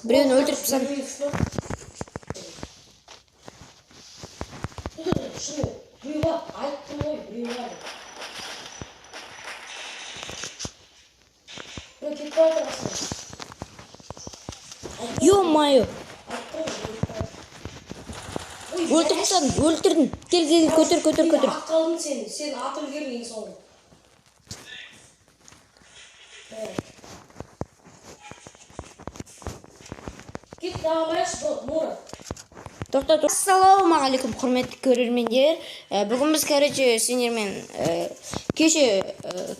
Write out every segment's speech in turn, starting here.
Birini öldürüp Şunu duyuyor, ayıttım oy, duyuyor. Böyle git var da Ё-моё. Öldürdün. Gel götür. Akıllın senin atıl gelmeyin sonra. Evet. Git daha bayaş Murat. To'xta. Assalomu-alaykum, hurmatli ko'rarmanlar. Bugun biz короче senlarmen kecha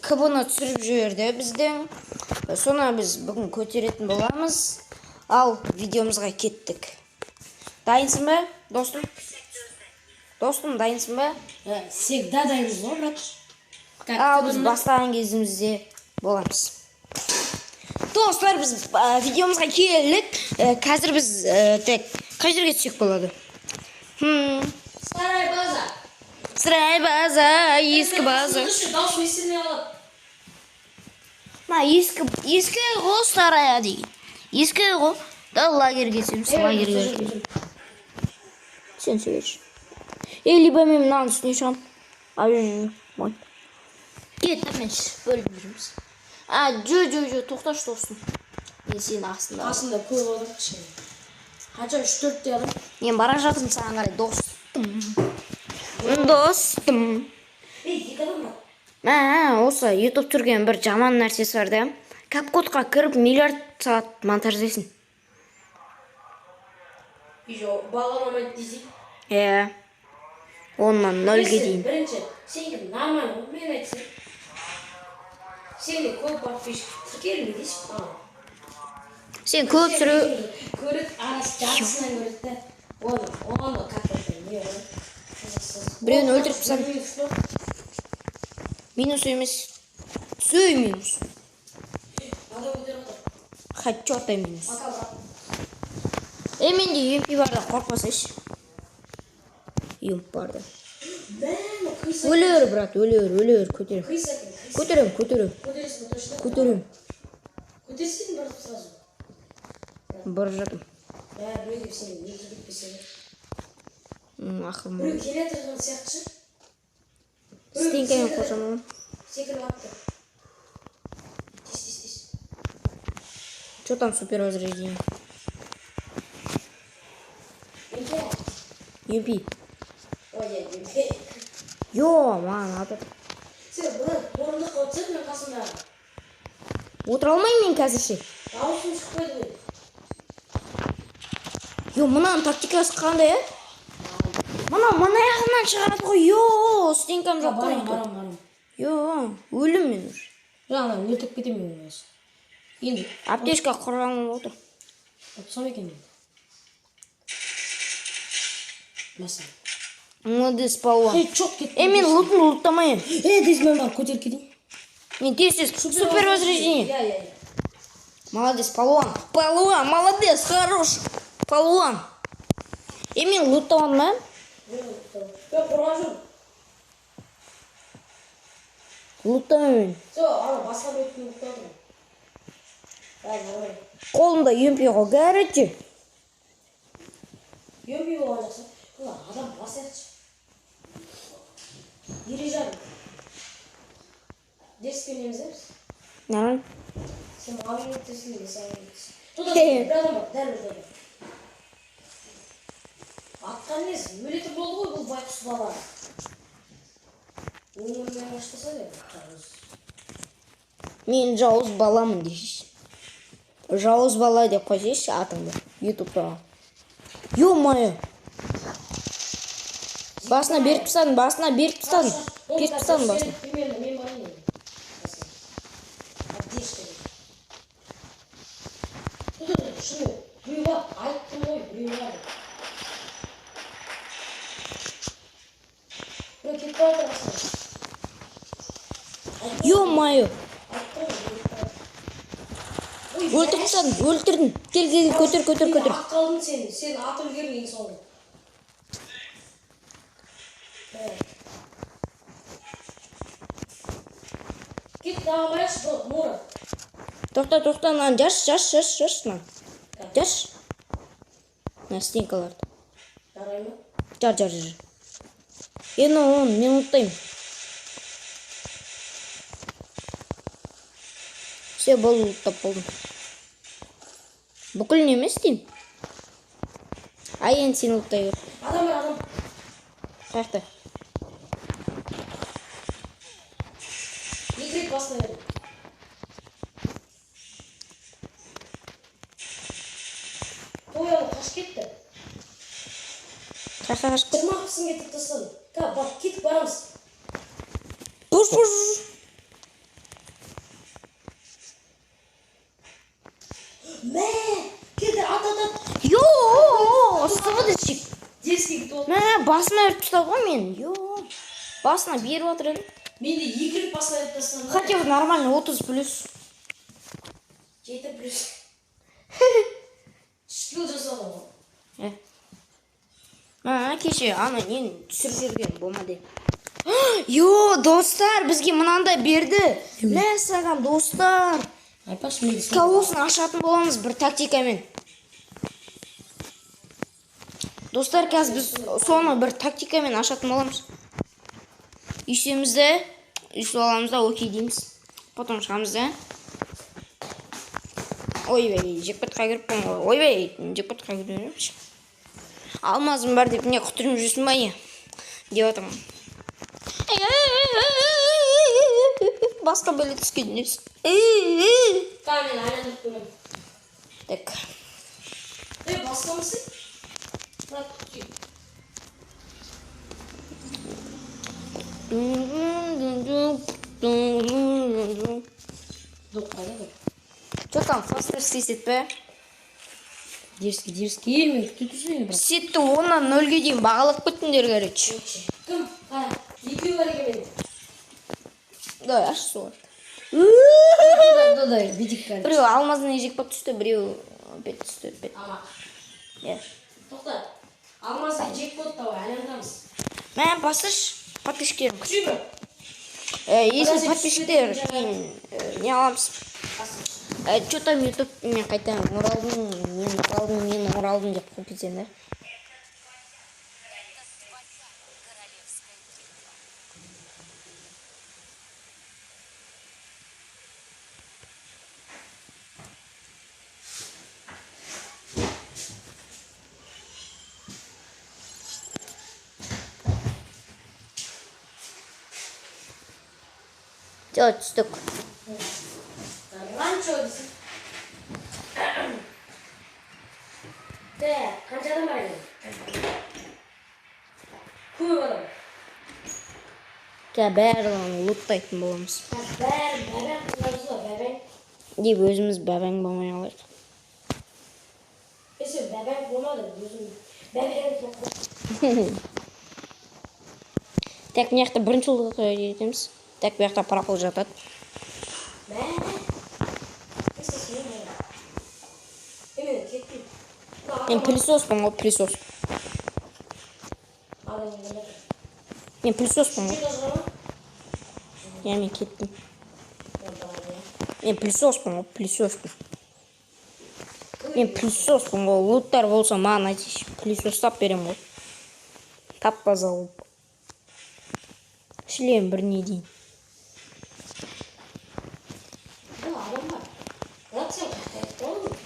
KB'ni tushirib jurdi bizdan. Sonra biz bugun ko'tarатын bo'lamiz. Al, videomizga ketdik. Dayınsınmı dostum? Dostum dayınsınmı? Всегда дайынбыз ғой, брат. Al biz бастаған кезімізде боламыз. Dostlar biz videomuzga keldik. Қазір biz tek қай жерге түсек болады? Старая база. Сырай база, ескі база. Дауыс естілмей қалады. Ескі ғой старая деген. Ескі ғой. Да лагерьге түсеміз, лагерьге түсеміз. Сен сөйлеші. Либо мен мынаның үстіне шығамын. Ой. Кет, мен бөліп жүрміз. Жо, тоқташы достым. Мен сенің астында. Астында көп олар кішкене. Қанша 3-4 де адам. Мен бара жатырмын саған қарай, достым. Достым. Осы YouTube түрген бір жаман нәрсесі бар да. CapCut'қа кіріп миллиард сағат монтаждайсың. Бағаламайды дейсің. Оннан 0-ге дейін. Бірінші, сенің нормально, мен айтсың. Сені көп подписчик тіркелме дейсің. Сен көп сүрі... Көрет, арасы жартысынан көрет та. Оны катырды, не ол? Біреуін өлтіріп сән. Минус емес. Сөй минус. Хотчотай минус. Менде UMP барда қорқпасайшы. UMP барда. Өлер, брат, өлер. Көтерем. Көтерсең барып сразу. Бар жатым. Біреу деп сені неге кетпесең. Ақырым. Біреу келе тұрған сияқтышы. Стенкамен қосамын. Секіріп атты. Тез. Что там супер возрождение? UMP. Ой, UMP. Надо. Сен бұны орындыққа отырсың, мен қасымдағы. Отыра алмаймын мен қазірше. Дауысым шықпайды ғой. Мынаның тактикасы қандай, Мына аяғымнан шығарады ғой. Стенкам жоқ қой. Барам. Өлім мен уже. Жаңа өлтіп кетемін мен өзі. Енді. Аптечка құрғаным отыр. Отсам екен енді. Мәсін. Молодец, палуан. Жоқ кетті. Мен луттамайын. Дез мен бар, көтер кетейін. Мен тез супер возрождение. Молодец, палуан. Молодец, хорош. Палуан. Мен луттамадым, ма? Құрған жүр. Луттамайын. Басқа бір өткен луттадым. Қолымда UMP ғой, горячий. UMP болған жақсы. Адам бас айтшы. Дирижан. Дерс көреміз емес? Нормально. Сен маған өттесің де саған өттесің. Туда бір адам бар, дәл өтеді. Атқан несі? Өлеті болды ғой бұл байқұс бала. Өмірмен аштаса деп. Мен жауыз баламын дейші. Жауыз бала деп қойсайшы атыңды. Ютубта. Ё-моё. Басына беріп тастадым. Басына. Примерно мен барайын енді. Шыны, біреу бар, айттым ғой, біреу бар. Біреу кетіп бара жатыр. Ё-моё. Өлтірдің. Кел, көтер. Аққалдың сен атыл келмейін соңғы. Кет, дағы баяш, Мурат. Тоқта, мынаны жаш, мына. Жаш. Мына стенкаларды. Жарай ма? Жар. Енді оны мен ұмытпаймын. Все, болды, ұлттап болдым. Бүкіл не емес деймін. Енді сен ұлттай көр. Адам бар, адам. Қаяқта? Екі рет басына берді. Тояны қашып кетті. Қаяқта қашып кет. Тырмақпысын кетіп тастады. Кетіп барамыз. Буш. Мә, келді, ат. Сығыдышық. Деріске кетіп отыр. Мә, басына өріп тұстап ғой мен. Басына беріп отыр едім. Мен де екі рет басына беріп тастадым. Хотя бы нормально 30+. 7+. Скилл жасадым ғой. Кеше ана нені түсіріп жүрген болмады. Достар, бізге мынандай берді. Мә, саған достар. Айпаш мен де Колосын ашатын боламыз бір тактикамен. Достар, қазір біз соны бір тактикамен ашатын боламыз. Үйсемізді, үйсіп аламыз да, окей дейміз. Потом шығамыз да. Ойбай, жекпотқа кіріп қойм. Ойбай, жекпотқа кіріп жүрмеш. Алмазым бар деп не құтырым жүрсін ба не? Деп отырмын. Басқа бөлі түскен жүрсін. Мен айланып көрем. Так. Басқа мысың? Бұрат күтейін. Қайда көр? Что там, фастер сесет бе? Деріске, мен күтіп тұрсың енді. Сетті 10-нан 0-ге дейін бағалап көттіңдер, короче. Кім? Қара, екеу бар екен менде. Давай, аш сол. Да, бедик кәді. Біреу алмазына жекпот түсті, біреу бет түсті, бет. Амақ. Е. Тоқта, алмазды жекпот тауы, айландамыз. Мә, басыш, подписчиктерім. Күші бір. Если подписчиктер, не аламыз. Что там YouTube мен қайта оралдым деп қойып да. Делать түстік. Ранчо дейсің. Қанша адам бар екен? Көп адам. Бәрін луттайтын боламыз. Бәрін қыларыз ба, бәбәң? Деп өзіміз бәбәң болмай алайық. Есе бәбәң болмады, өзім бәбәң тоқы. Так, мияқта бірінші ұлдыққа жетеміз. Так, мияқта парақол жатады. Мә, есе сен бәбәң. Мен кеттім. Мен пылесоспын ғой, пылесос. Мен пылесоспын ғой. Мен кеттім. Мен пылесоспын ғой, пылесоспын. Мен пылесоспын ғой, луттар болса маған айтшы, пылесостап берем ғой. Тап-таза болып. Шлем біріне дейін.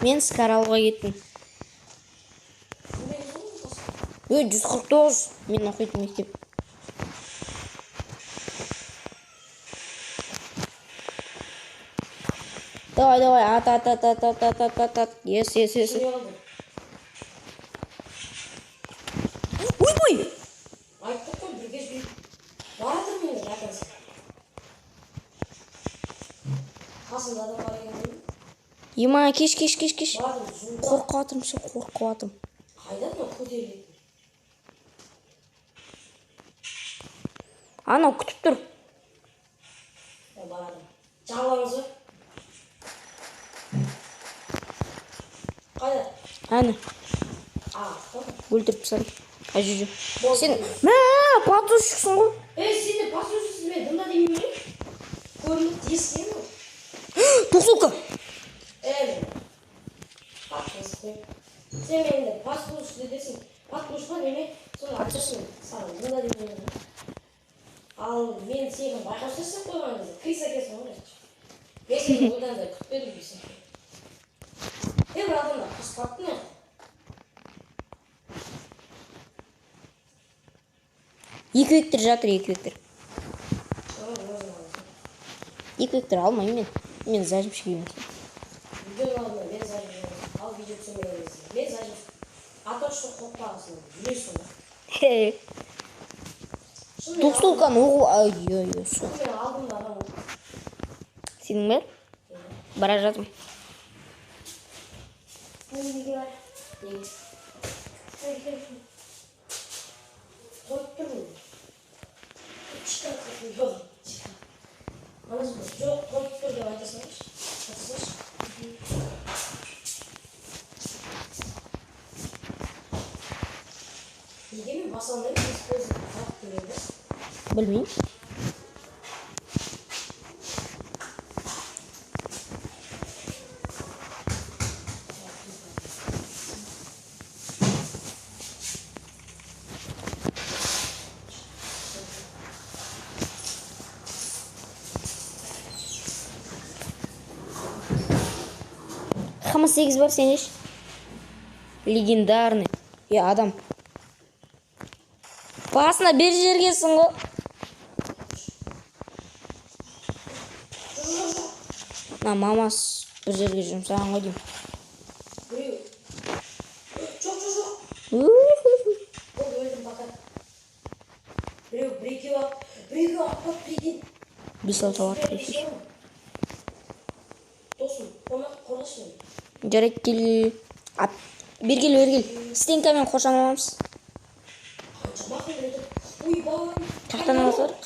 Мен Скаралға кеттім. 149 мен оқитын мектеп. Давай, ат. Yes. Ой! Айттық қой, бірге жүрейік. Баратыр мен жатырсың. Қасында адам бар екен. Ема, кеш. Бардым, Қорқыватырмын, қорқыватырмын. Қайдан мына көтерілетін? Анау күтіп тұр. Барадым. Жағаларыңыз ба? Қайда? Әні, Қайда? өлтіріп тастадым. Жүзі. Болды. Сен, патушықсың ғой. Сен де пасушысыз бе? Дымда деймін бе? Көрініп тескен ғой. Тоқсылка. Sen elinde pas buluş dedesin. Pas buluşma beni sonra açırsın. Sağ ol. Bunda değil. Al men seni bayqashsa qo'ygan edi. Qiysa kelsin o'rach. Lekin o'dan da kutib beribsan. Bir adamlar qisqatni. Екі вектор жатыр, екі вектор. Екі вектор алмаймын мен. Мен зажимші келмеймін. Видео алдым, мен зажим. Ал видео түсірмейміз. Мен зажим. Атошты қоқпағысын. Жүресің ба? Тоқсулканы оғу... Ай-ой-ой. Мен алдым да адам. Сенің бер? Бара жатым. Неге бар? Неге? Қойып тұрмын. Çıkartın. Yok. Çıkar. Anladın mı? Yok. Koyup dur diye açasınız. Açasınız. Bilgi mi? Masalları biz böyle fark görüyoruz. Білмеймін. Хамас 8 бар сенеш. Легендарный. Адам. Басына бер жергесің ғой. Мамас бір жерге жұмсаған ғой деймін. Біреу. Жоқ. Ол өлдім бақат. Біреу бір-екеу апат прикинь. Бес алты алады. Досым, қонақ қорғасын. Жарайды кел. Бергел. Стенкамен қоршамамыз. Қаншамақын береді. Ойбай.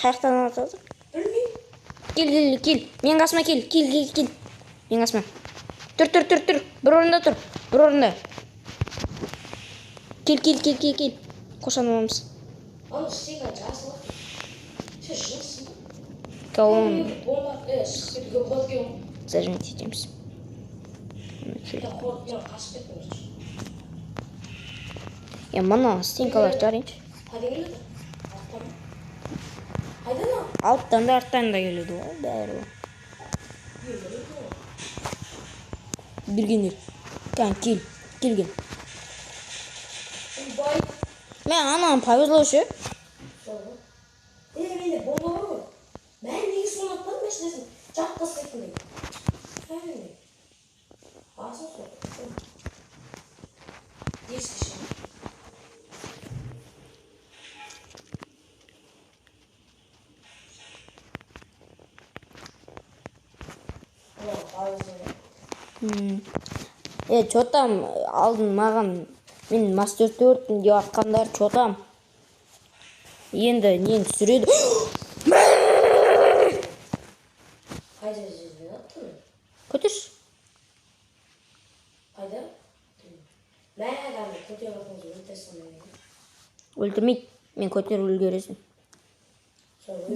Қаяқтан алатыр? Білмеймін. Кел. Мен қасыма кел. Мен қасыма. Тұр. Бір орында тұр. Кел. Қоршамамыз. Ал сен жасыл. Сен жасыл. Кауын. Бомба. Сөйтіп қорқыyorum. Зажимать етеміз. Я қорқыyorum. Қашып кеттім. Мана стенкалар жарайыншы. Қайдан келеді? Қайдан? Алттан да арттан да келеді ғой. Бәрі. Бергендер. Келген. Ойбай. Мен ананы повезло ше. Менде бомба бар ғой. Мен неге соны атпадым мәшінесін? Жақ тастайтын дейді. Кәдімгі. Асын сол. Дескі ше. Чотам алдын маған мен мастер 4-ін деп атқандар чотам. Енді нені түсіреді. Қайда жерден аттың? Көтерші. Қайда? Мәғамы көтер атыңыз өлтірсің мен. Өлтірмейді. Мен көтер үлгересің.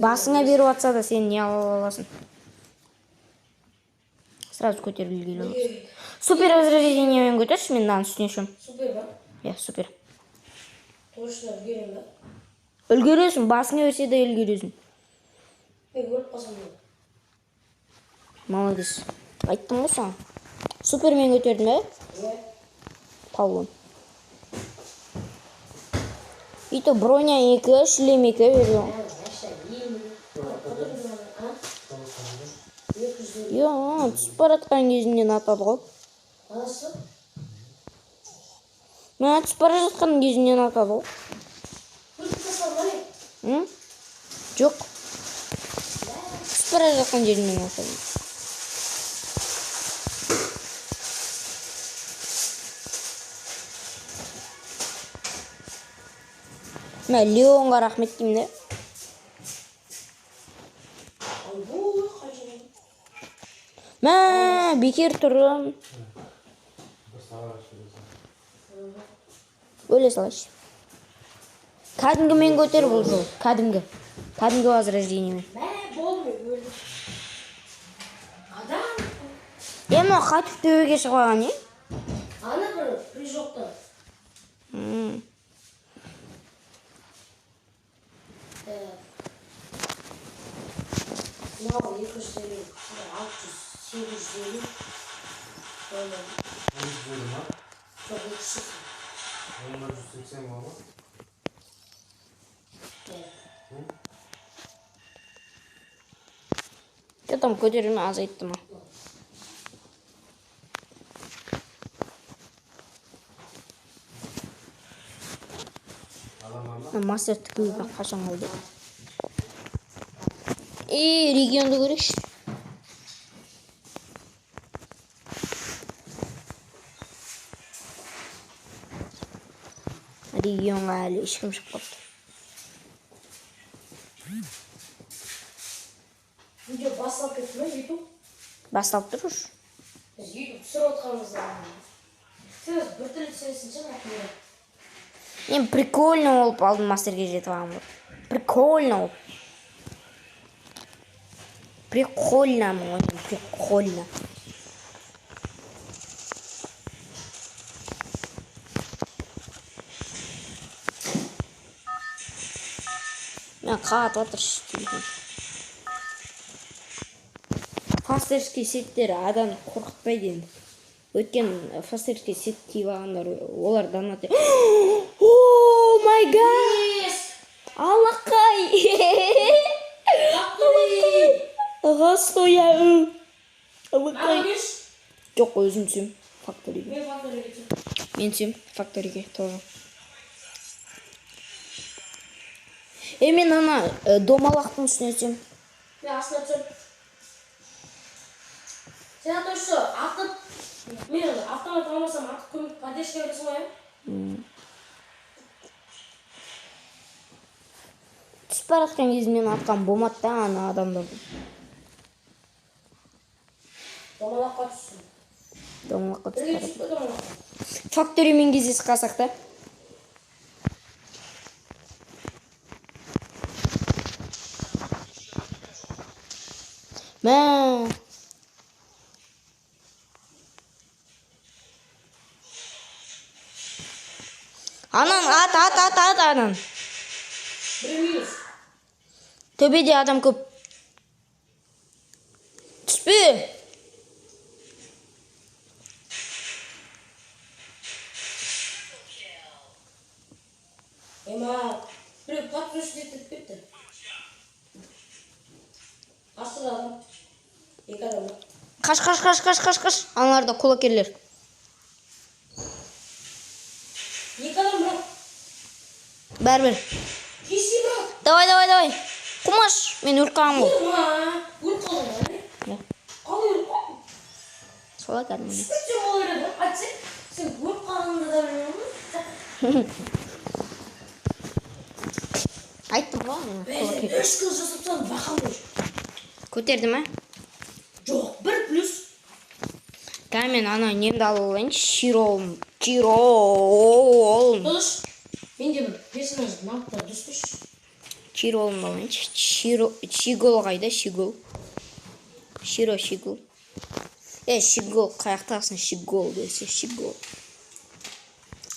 Басыңа беріп атса да сен не аласың. Сразу көтер үлгересің. Супер возрождениемен көтерші, мен мынаның үстіне шым. Супер ба? Супер. Точно үлгерем ба? Үлгересің, басыңа берсе де үлгересің. Мен өліп қалсам ба? Молодец. Айттым ғой саған. Супермен көтердің, Павлон. Ито броня 2, шлем 2 бердім. Түсіп баратқан кезімнен атады ғой. Анасы? Мен түсіп бара жатқан кезімнен атады ғой. Өліп қалсам ба не? Жоқ. Түсіп бара жатқан жерімнен атады. Мен Леонға рахмет деймін де. Мә, бекер тұрым. Өле салайшы. Кәдімгі мен көтер бұл жол. Кәдімгі возрождениемен. Мә, болмай өлі. Адам? Ема қатып төбеге шығып алған, Ана бір прижоқтан. Мынау 250, 600, 850. Жоқ, 200. Onda 180 var mı? Что там көтерілме азайтты ма? Adam var mı? Мастер тігуге қашан алды? Регионды көрейікші. Регионға әлі ешкім шықпапты. Видео басталып кетті ме, YouTube? Басталып тұр уж. Біз YouTube түсіріп отырғанымызда. Сен өзі бір түрлі түсіресің ше, ақылы. Мен прикольно болып алдым мастерге жетіп алғанмын. Прикольно болып. Прикольно, прикольно. Мен қағат отыршы телефон. Фастерский сеттер адам қорқытпайды енді. Өткен фастерский сет киіп алғандар олар донат. О май гад! Алақай! Ғасто я Алақай. Жоқ, өзім түсем факториге. Мен факториге түсем. Мен түсем факториге тоже. Мен ана домалақтың үстіне түсем. Мен астына түсем. Сен ата үші атып, мен автомат алмасам атып көміп поддержка бересің ғой, ә? Түсіп бара жатқан кезде мен атқан болмады да ана адамдарды. Домалаққа түссін. Домалаққа Бірге түсіп түсіп пе домалаққа? факторимен кездесіп қалсақ та. Мә. Анан ат анан. Бір минус. Төбеде адам көп. Түспе. Ема, біреу патрушты етіп кетті. Астыда адам. Екі адам. Қаш. Аналарда кулакерлер. Екі адам бұрын. Бәрбір. Кесі бұрын. Давай. Құмаш. Мен өліп қалғам ғой. Өліп қалдың ба, не? Ja. Қалай өліп қалдың? Солай кәдімгі. Сөйтсе ол өледі. Айтсай, сен өліп қалғанды да білмеймін. Айттым ғой мен. Бәлі 3 күн жасапсан бақам ғой. Көтерді ме? Жоқ, 1 плюс. Кәмен ана немді алып алайын. Чироолым. Дұрыс. Менде бір персонаж мамықтар дүспіш. Чироолым алайын. Шигол қайда? Шигол. Шигол. Шигол қаяқтағысын Шигол десе Шигол.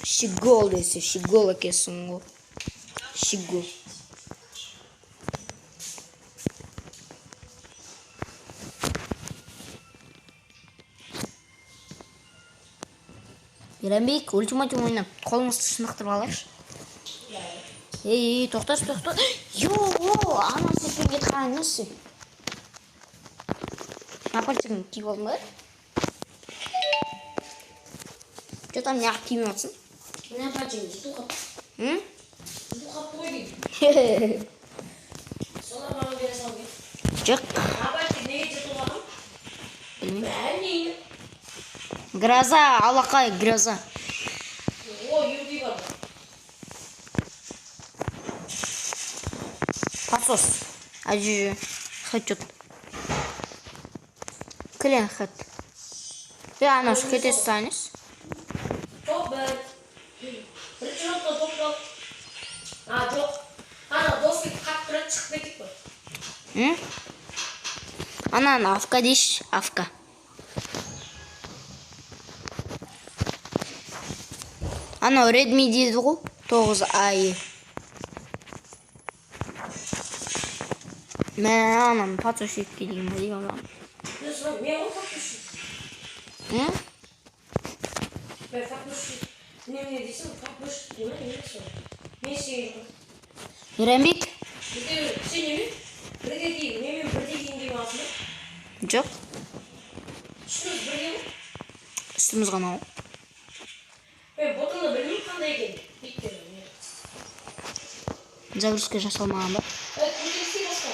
Шигол десе Шигол әкесің ғой. Шигол. Мейрамбек, ультиматум ойнап, қолымызды шынықтырып алайықшы. Тоқташ. Ана сен кетіп қалған несі? Напальчигін киіп алдың ба? Че там неғып киіп отырсың? Мен апачығын жұту қапты. Жұту қапты ғой дейді. Солар маған бере сал кет. Жоқ. Апачығы неге жұту қапым? Бәрі нейді. Гроза, алақай, гроза. О, юрди бар. Подсос. Ажи, хэчет. Клен хэт. Ана уж хэт станешь. Топ бір. Бірінші ротта топ жоқ. Жоқ. Ана досы қатып тұрады шығып кетіп қой. Ананы авка дейші, авка. Анау Redmi дейді ғой. 9i. Мен анам подсушитке деген ба деймін. Мен ғой фактуши. Мен фактуши. Неме дейсің, фактуши деймін, немесе. Мен сүйейді. Мейрамбек? Сен неме? Бірге дейін, немен бірге дейін деймін асылы? Жоқ. Үстіміз бірге ме? Үстіміз ғана ғой. Мен ботаны білмеймін қандай екен. Биттер. Загрузка жасалмаған ба? Көтерістей басқа.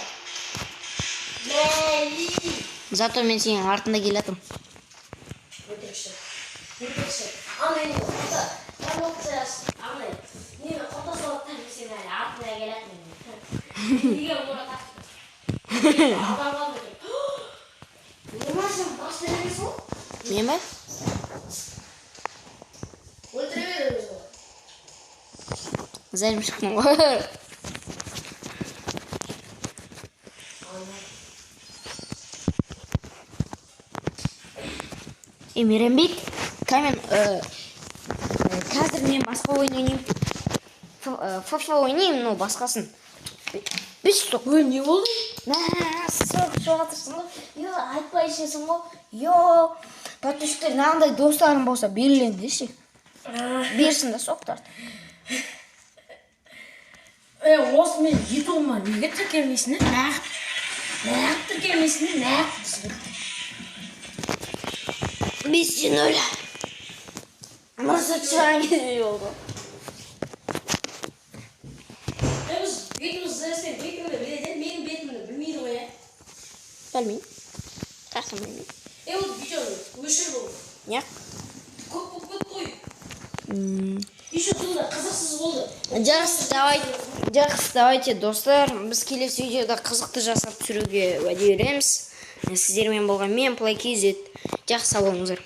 Мәли. Зато мен сенің артында келатым. Өтірікші. Андай не қота. Андай. Нені қота салаттан сен әлі артына келатым. Неге мұра тақтым? Адамға бөтір. Нема сен басты емес ол? Мен ба? Өлтіре береміз ол. Зәлім шықтым ғой. Мейрамбек, камен қазір мен басқа ойын ойнаймын. FIFA ойнаймын, но басқасын. Біз соқ. Ой, не болды? Соға тұрсың ғой. Айтпай ішесің ғой. Подписчиктер мынандай достарым болса берілен деші. Берсін да соқтар. Осы мен ютубыма неге тіркелмейсің? Нәғып тіркелмейсің? Нәғып. Biz için öyle. Nasıl çıran gidiyor oldu? Biz betimiz zaten betimi bileden benim betimini bilmeydi o ya. Bilmeyeyim. Kalsın bilmeyeyim. O videonu üşür bu. Ya? Көп koy. Еще туда қызықсыз болды. Жақсы, давайте достар, біз келесі видеода қызықты жасап түсіруге уәде береміз. Сіздермен болған мен Плайкизет. Жақсы сау болыңыздар.